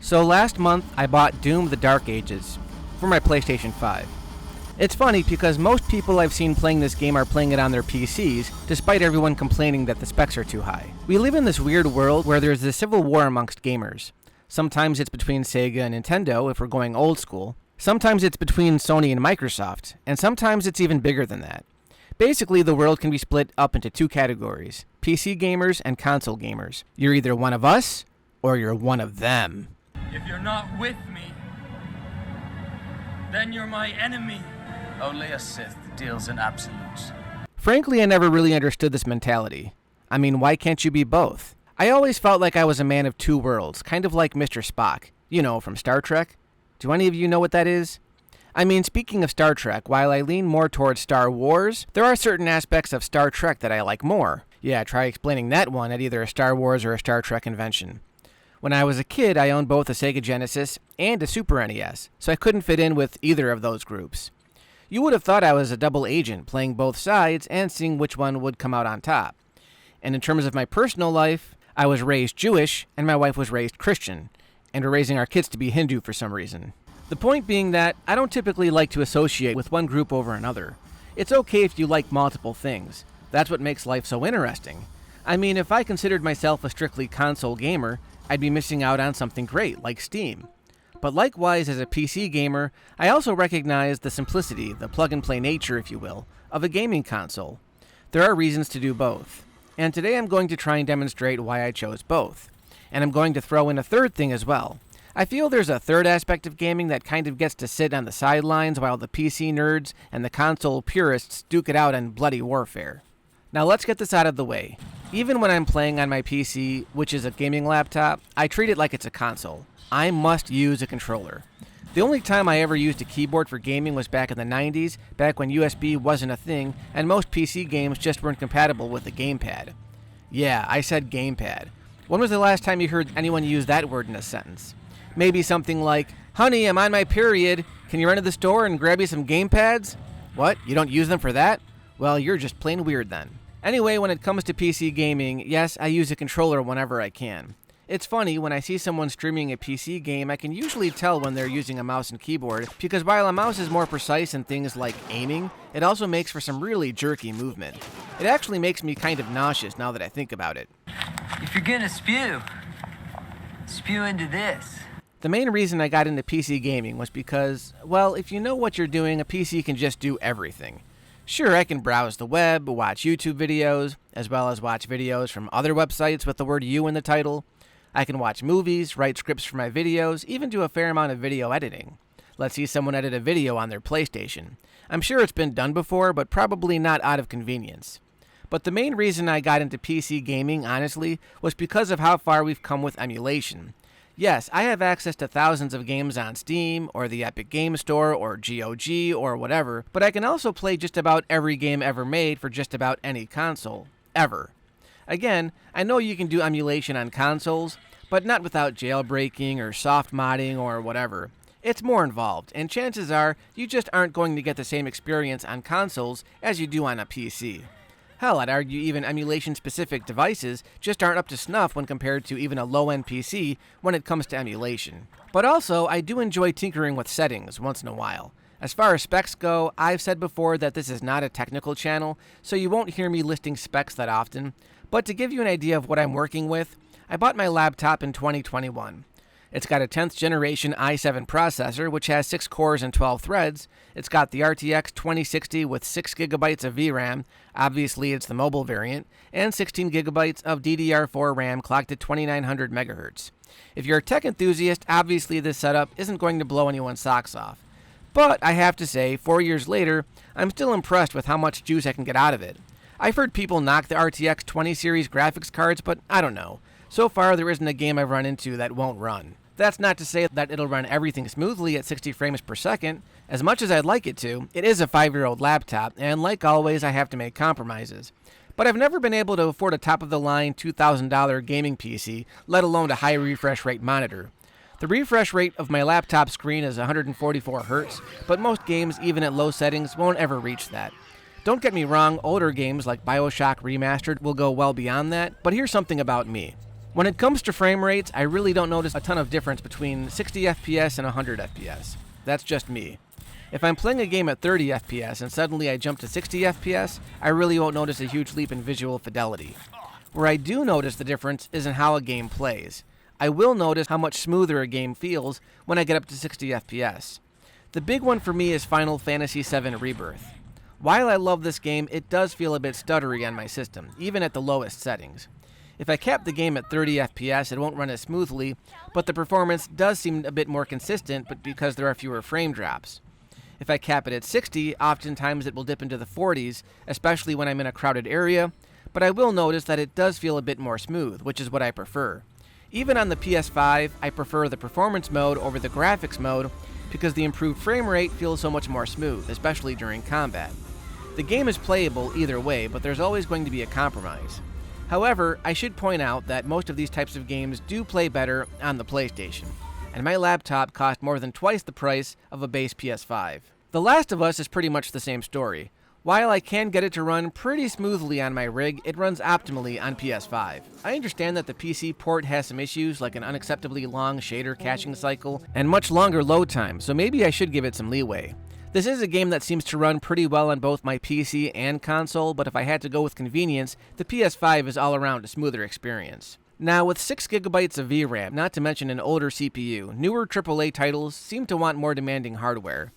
So last month, I bought Doom: The Dark Ages for my PlayStation 5. It's funny because most people I've seen playing this game are playing it on their PCs, despite everyone complaining that the specs are too high. We live in this weird world where there's this civil war amongst gamers. Sometimes it's between Sega and Nintendo if we're going old school. Sometimes it's between Sony and Microsoft, and sometimes it's even bigger than that. Basically, the world can be split up into two categories: PC gamers and console gamers. You're either one of us, or you're one of them. If you're not with me, then you're my enemy. Only a Sith deals in absolutes. Frankly, I never really understood this mentality. I mean, why can't you be both? I always felt like I was a man of two worlds, kind of like Mr. Spock, you know, from Star Trek. Do any of you know what that is? I mean, speaking of Star Trek, while I lean more towards Star Wars, there are certain aspects of Star Trek that I like more. Yeah, try explaining that one at either a Star Wars or a Star Trek convention. When I was a kid, I owned both a Sega Genesis and a Super NES, so I couldn't fit in with either of those groups. You would have thought I was a double agent, playing both sides and seeing which one would come out on top. And in terms of my personal life, I was raised Jewish and my wife was raised Christian, and we're raising our kids to be Hindu for some reason. The point being that I don't typically like to associate with one group over another. It's okay if you like multiple things. That's what makes life so interesting. I mean, if I considered myself a strictly console gamer, I'd be missing out on something great, like Steam. But likewise, as a PC gamer, I also recognize the simplicity, the plug-and-play nature, if you will, of a gaming console. There are reasons to do both. And today I'm going to try and demonstrate why I chose both. And I'm going to throw in a third thing as well. I feel there's a third aspect of gaming that kind of gets to sit on the sidelines while the PC nerds and the console purists duke it out in bloody warfare. Now let's get this out of the way. Even when I'm playing on my PC, which is a gaming laptop, I treat it like it's a console. I must use a controller. The only time I ever used a keyboard for gaming was back in the 90s, back when USB wasn't a thing, and most PC games just weren't compatible with the gamepad. Yeah, I said gamepad. When was the last time you heard anyone use that word in a sentence? Maybe something like, "Honey, I'm on my period. Can you run to the store and grab me some gamepads?" What? You don't use them for that? Well, you're just plain weird then. Anyway, when it comes to PC gaming, yes, I use a controller whenever I can. It's funny, when I see someone streaming a PC game, I can usually tell when they're using a mouse and keyboard, because while a mouse is more precise in things like aiming, it also makes for some really jerky movement. It actually makes me kind of nauseous now that I think about it. If you're gonna spew into this. The main reason I got into PC gaming was because, well, if you know what you're doing, a PC can just do everything. Sure, I can browse the web, watch YouTube videos, as well as watch videos from other websites with the word "you" in the title. I can watch movies, write scripts for my videos, even do a fair amount of video editing. Let's see someone edit a video on their PlayStation. I'm sure it's been done before, but probably not out of convenience. But the main reason I got into PC gaming, honestly, was because of how far we've come with emulation. Yes, I have access to thousands of games on Steam, or the Epic Game Store, or GOG, or whatever, but I can also play just about every game ever made for just about any console. Ever. Again, I know you can do emulation on consoles, but not without jailbreaking or soft modding or whatever. It's more involved, and chances are you just aren't going to get the same experience on consoles as you do on a PC. Hell, I'd argue even emulation-specific devices just aren't up to snuff when compared to even a low-end PC when it comes to emulation. But also, I do enjoy tinkering with settings once in a while. As far as specs go, I've said before that this is not a technical channel, so you won't hear me listing specs that often. But to give you an idea of what I'm working with, I bought my laptop in 2021. It's got a 10th generation i7 processor, which has 6 cores and 12 threads. It's got the RTX 2060 with 6 gigabytes of VRAM, obviously it's the mobile variant, and 16 gigabytes of DDR4 RAM clocked at 2900 megahertz. If you're a tech enthusiast, obviously this setup isn't going to blow anyone's socks off. But I have to say, 4 years later, I'm still impressed with how much juice I can get out of it. I've heard people knock the RTX 20 series graphics cards, but I don't know. So far, there isn't a game I've run into that won't run. That's not to say that it'll run everything smoothly at 60 frames per second. As much as I'd like it to, it is a 5-year-old laptop, and like always, I have to make compromises. But I've never been able to afford a top-of-the-line $2,000 gaming PC, let alone a high refresh rate monitor. The refresh rate of my laptop screen is 144 Hz, but most games, even at low settings, won't ever reach that. Don't get me wrong, older games like BioShock Remastered will go well beyond that, but here's something about me. When it comes to frame rates, I really don't notice a ton of difference between 60 FPS and 100 FPS. That's just me. If I'm playing a game at 30 FPS and suddenly I jump to 60 FPS, I really won't notice a huge leap in visual fidelity. Where I do notice the difference is in how a game plays. I will notice how much smoother a game feels when I get up to 60 FPS. The big one for me is Final Fantasy VII Rebirth. While I love this game, it does feel a bit stuttery on my system, even at the lowest settings. If I cap the game at 30 FPS, it won't run as smoothly, but the performance does seem a bit more consistent, but because there are fewer frame drops. If I cap it at 60, oftentimes it will dip into the 40s, especially when I'm in a crowded area, but I will notice that it does feel a bit more smooth, which is what I prefer. Even on the PS5, I prefer the performance mode over the graphics mode because the improved frame rate feels so much more smooth, especially during combat. The game is playable either way, but there's always going to be a compromise. However, I should point out that most of these types of games do play better on the PlayStation, and my laptop cost more than twice the price of a base PS5. The Last of Us is pretty much the same story. While I can get it to run pretty smoothly on my rig, it runs optimally on PS5. I understand that the PC port has some issues like an unacceptably long shader caching cycle and much longer load time, so maybe I should give it some leeway. This is a game that seems to run pretty well on both my PC and console, but if I had to go with convenience, the PS5 is all around a smoother experience. Now, with 6GB of VRAM, not to mention an older CPU, newer AAA titles seem to want more demanding hardware.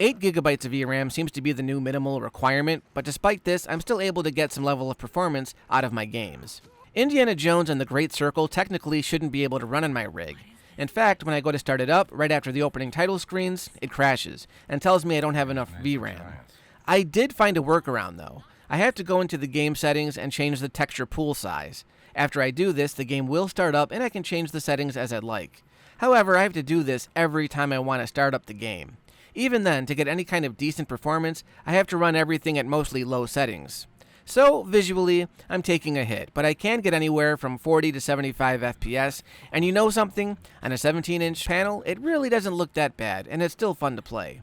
8GB of VRAM seems to be the new minimal requirement, but despite this, I'm still able to get some level of performance out of my games. Indiana Jones and the Great Circle technically shouldn't be able to run on my rig. In fact, when I go to start it up, right after the opening title screens, it crashes and tells me I don't have enough VRAM. I did find a workaround though. I have to go into the game settings and change the texture pool size. After I do this, the game will start up and I can change the settings as I'd like. However, I have to do this every time I want to start up the game. Even then, to get any kind of decent performance, I have to run everything at mostly low settings. So, visually, I'm taking a hit, but I can get anywhere from 40 to 75 FPS, and you know something? On a 17-inch panel, it really doesn't look that bad, and it's still fun to play.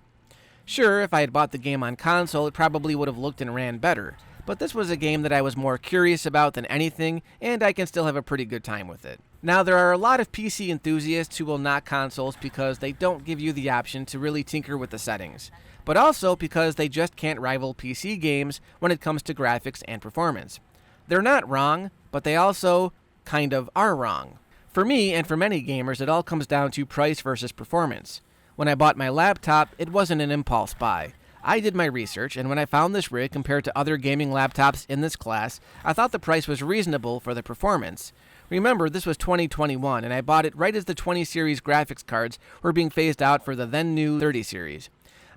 Sure, if I had bought the game on console, it probably would have looked and ran better, but this was a game that I was more curious about than anything, and I can still have a pretty good time with it. Now, there are a lot of PC enthusiasts who will knock consoles because they don't give you the option to really tinker with the settings, but also because they just can't rival PC games when it comes to graphics and performance. They're not wrong, but they also kind of are wrong. For me, and for many gamers, it all comes down to price versus performance. When I bought my laptop, it wasn't an impulse buy. I did my research, and when I found this rig compared to other gaming laptops in this class, I thought the price was reasonable for the performance. Remember, this was 2021, and I bought it right as the 20 series graphics cards were being phased out for the then new 30 series.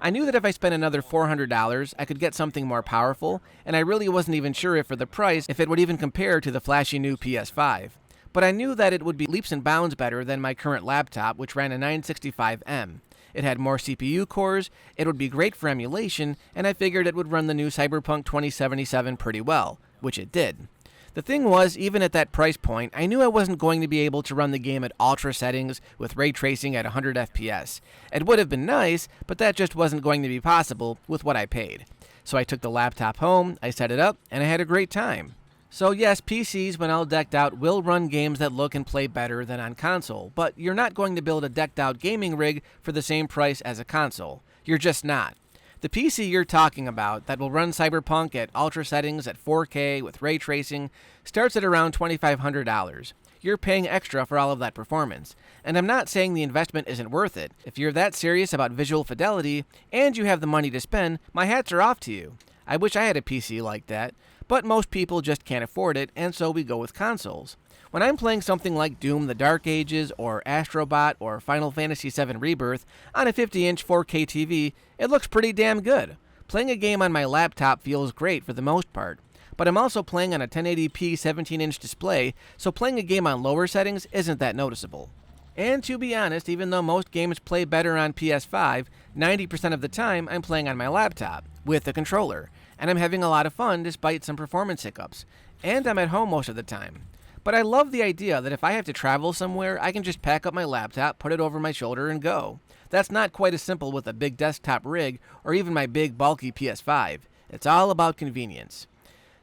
I knew that if I spent another $400, I could get something more powerful, and I really wasn't even sure if for the price, if it would even compare to the flashy new PS5. But I knew that it would be leaps and bounds better than my current laptop, which ran a 965M. It had more CPU cores, it would be great for emulation, and I figured it would run the new Cyberpunk 2077 pretty well, which it did. The thing was, even at that price point, I knew I wasn't going to be able to run the game at ultra settings with ray tracing at 100 FPS. It would have been nice, but that just wasn't going to be possible with what I paid. So I took the laptop home, I set it up, and I had a great time. So yes, PCs, when all decked out, will run games that look and play better than on console, but you're not going to build a decked out gaming rig for the same price as a console. You're just not. The PC you're talking about that will run Cyberpunk at ultra settings at 4K with ray tracing starts at around $2,500. You're paying extra for all of that performance. And I'm not saying the investment isn't worth it. If you're that serious about visual fidelity and you have the money to spend, my hats are off to you. I wish I had a PC like that, but most people just can't afford it, and so we go with consoles. When I'm playing something like Doom the Dark Ages or Astrobot or Final Fantasy VII Rebirth on a 50-inch 4K TV, it looks pretty damn good. Playing a game on my laptop feels great for the most part, but I'm also playing on a 1080p 17-inch display, so playing a game on lower settings isn't that noticeable. And to be honest, even though most games play better on PS5, 90% of the time I'm playing on my laptop, with a controller, and I'm having a lot of fun despite some performance hiccups, and I'm at home most of the time. But I love the idea that if I have to travel somewhere, I can just pack up my laptop, put it over my shoulder, and go. That's not quite as simple with a big desktop rig or even my big bulky PS5. It's all about convenience.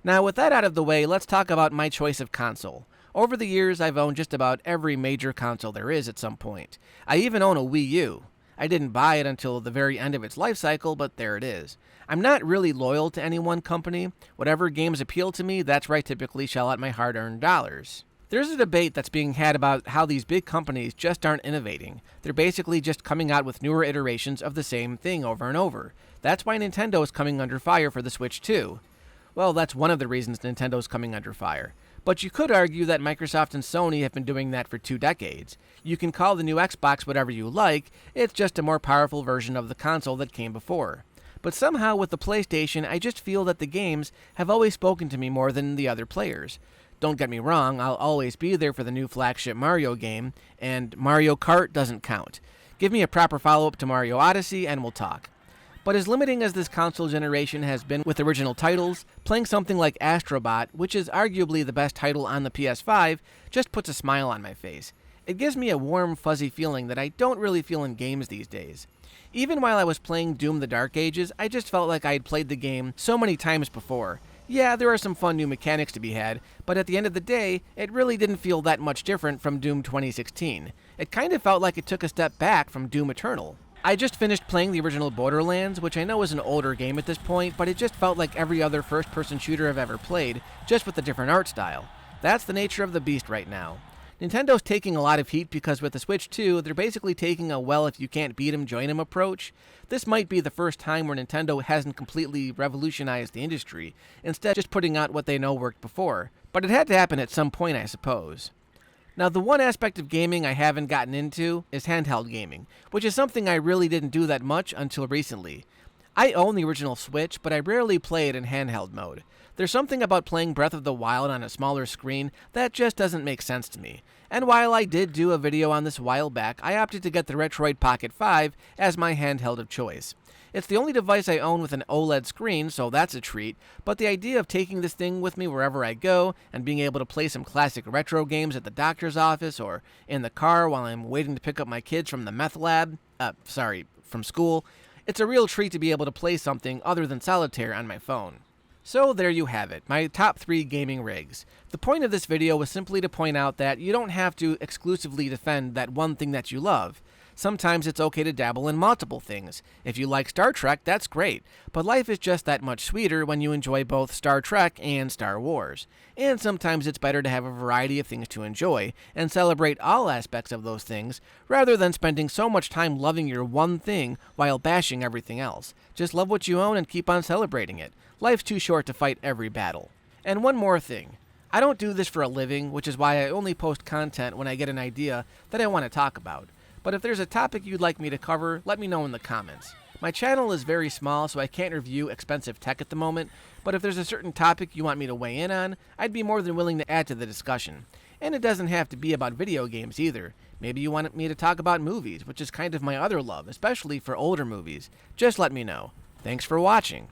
Now with that out of the way, let's talk about my choice of console. Over the years, I've owned just about every major console there is at some point. I even own a Wii U. I didn't buy it until the very end of its life cycle, but there it is. I'm not really loyal to any one company. Whatever games appeal to me, that's where I typically shell out my hard-earned dollars. There's a debate that's being had about how these big companies just aren't innovating. They're basically just coming out with newer iterations of the same thing over and over. That's why Nintendo is coming under fire for the Switch too. Well, that's one of the reasons Nintendo's coming under fire. But you could argue that Microsoft and Sony have been doing that for 2 decades. You can call the new Xbox whatever you like, it's just a more powerful version of the console that came before. But somehow with the PlayStation, I just feel that the games have always spoken to me more than the other players. Don't get me wrong, I'll always be there for the new flagship Mario game, and Mario Kart doesn't count. Give me a proper follow-up to Mario Odyssey and we'll talk. But as limiting as this console generation has been with original titles, playing something like Astrobot, which is arguably the best title on the PS5, just puts a smile on my face. It gives me a warm, fuzzy feeling that I don't really feel in games these days. Even while I was playing Doom: The Dark Ages, I just felt like I had played the game so many times before. Yeah, there are some fun new mechanics to be had, but at the end of the day, it really didn't feel that much different from Doom 2016. It kind of felt like it took a step back from Doom Eternal. I just finished playing the original Borderlands, which I know is an older game at this point, but it just felt like every other first-person shooter I've ever played, just with a different art style. That's the nature of the beast right now. Nintendo's taking a lot of heat because with the Switch 2, they're basically taking a well if you can't beat 'em, join 'em approach. This might be the first time where Nintendo hasn't completely revolutionized the industry, instead just putting out what they know worked before. But it had to happen at some point, I suppose. Now, the one aspect of gaming I haven't gotten into is handheld gaming, which is something I really didn't do that much until recently. I own the original Switch, but I rarely play it in handheld mode. There's something about playing Breath of the Wild on a smaller screen that just doesn't make sense to me. And while I did do a video on this a while back, I opted to get the Retroid Pocket 5 as my handheld of choice. It's the only device I own with an OLED screen, so that's a treat, but the idea of taking this thing with me wherever I go and being able to play some classic retro games at the doctor's office or in the car while I'm waiting to pick up my kids from the meth lab, from school, it's a real treat to be able to play something other than solitaire on my phone. So there you have it, my top 3 gaming rigs. The point of this video was simply to point out that you don't have to exclusively defend that one thing that you love. Sometimes it's okay to dabble in multiple things. If you like Star Trek, that's great, but life is just that much sweeter when you enjoy both Star Trek and Star Wars. And sometimes it's better to have a variety of things to enjoy, and celebrate all aspects of those things, rather than spending so much time loving your one thing while bashing everything else. Just love what you own and keep on celebrating it. Life's too short to fight every battle. And one more thing. I don't do this for a living, which is why I only post content when I get an idea that I want to talk about. But if there's a topic you'd like me to cover, let me know in the comments. My channel is very small, so I can't review expensive tech at the moment, but if there's a certain topic you want me to weigh in on, I'd be more than willing to add to the discussion. And it doesn't have to be about video games either. Maybe you want me to talk about movies, which is kind of my other love, especially for older movies. Just let me know. Thanks for watching.